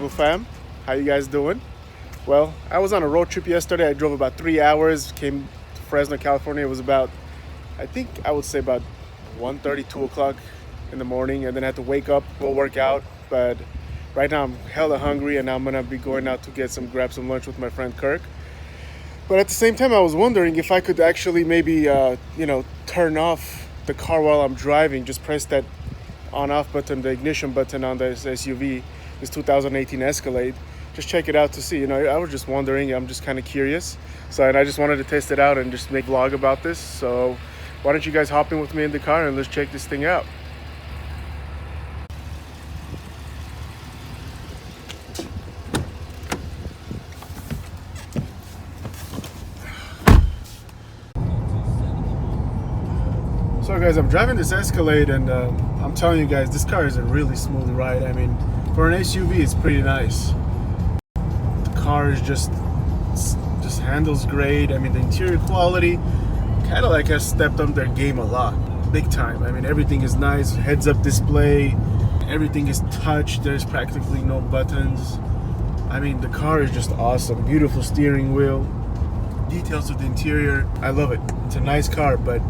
Survival fam. How you guys doing? Well, I was on a road trip yesterday. I drove about 3 hours, came to Fresno, California. It was about, I think I would say about 1:30, 2 o'clock in the morning, and then I had to wake up, go work out. But right now I'm hella hungry, and I'm gonna be going out to grab some lunch with my friend Kirk. But at the same time, I was wondering if I could actually maybe, turn off the car while I'm driving. Just press that on-off button, the ignition button on this SUV, this 2018 Escalade. Just check it out to see. I was just wondering. I'm just kind of curious. And I just wanted to test it out and just make a vlog about this. So why don't you guys hop in with me in the car and let's check this thing out. So guys, I'm driving this Escalade, and I'm telling you guys, this car is a really smooth ride. I mean, for an SUV, it's pretty nice. The car is just handles great. I mean, the interior quality, Cadillac has stepped up their game a lot, big time. I mean, everything is nice, heads-up display, everything is touch. There's practically no buttons. I mean, the car is just awesome. Beautiful steering wheel, details of the interior. I love it. It's a nice car, but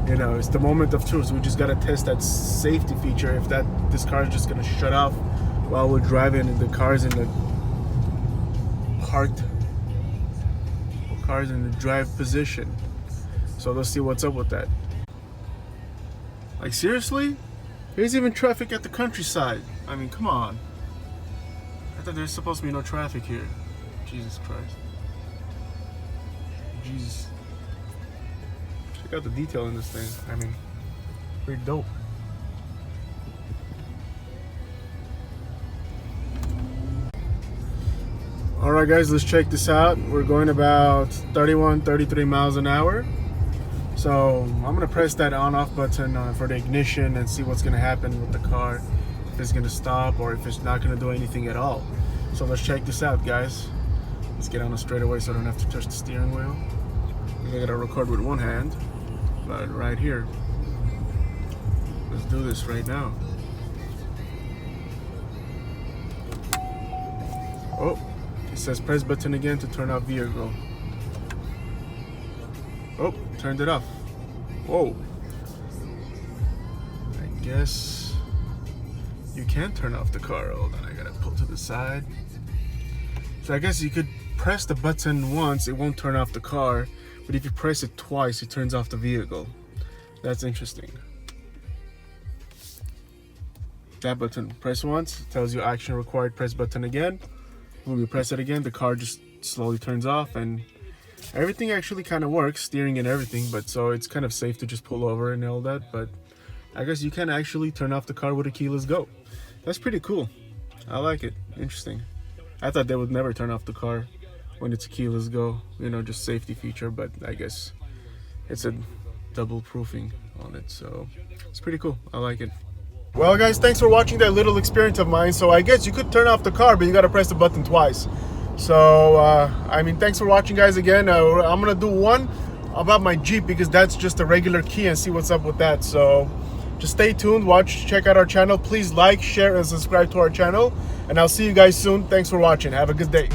it's the moment of truth. We just gotta test that safety feature. If this car is just gonna shut off while we're driving, and the car's in the parked, car's in the drive position. So let's see what's up with that. Like, seriously? There's even traffic at the countryside. I mean, come on. I thought there's supposed to be no traffic here. Jesus Christ. Jesus. Check out the detail in this thing. I mean, pretty dope. Alright guys, let's check this out. We're going about 33 miles an hour. So I'm gonna press that on-off button for the ignition and see what's gonna happen with the car. If it's gonna stop or if it's not gonna do anything at all. So let's check this out, guys. Let's get on the straightaway so I don't have to touch the steering wheel. I gotta record with one hand, but right here. Let's do this right now. Oh, it says press button again to turn off vehicle. Oh, turned it off. Whoa. I guess you can turn off the car. Hold on, I gotta pull to the side. So I guess you could press the button once, it won't turn off the car. But if you press it twice, it turns off the vehicle. That's interesting. That button, press once, it tells you action required, press button again. When you press it again, the car just slowly turns off, and everything actually kind of works, steering and everything, but so it's kind of safe to just pull over and all that. But I guess you can actually turn off the car with a keyless go. That's pretty cool. I like it. Interesting. I thought they would never turn off the car when it's a keyless go, just safety feature, but I guess it's a double proofing on it, so it's pretty cool. I like it. Well guys, thanks for watching that little experience of mine. So I guess you could turn off the car, but you gotta press the button twice. So thanks for watching, guys. Again, I'm gonna do one about my Jeep, because that's just a regular key, and see what's up with that. So just stay tuned, check out our channel. Please like, share, and subscribe to our channel, and I'll see you guys soon. Thanks for watching. Have a good day.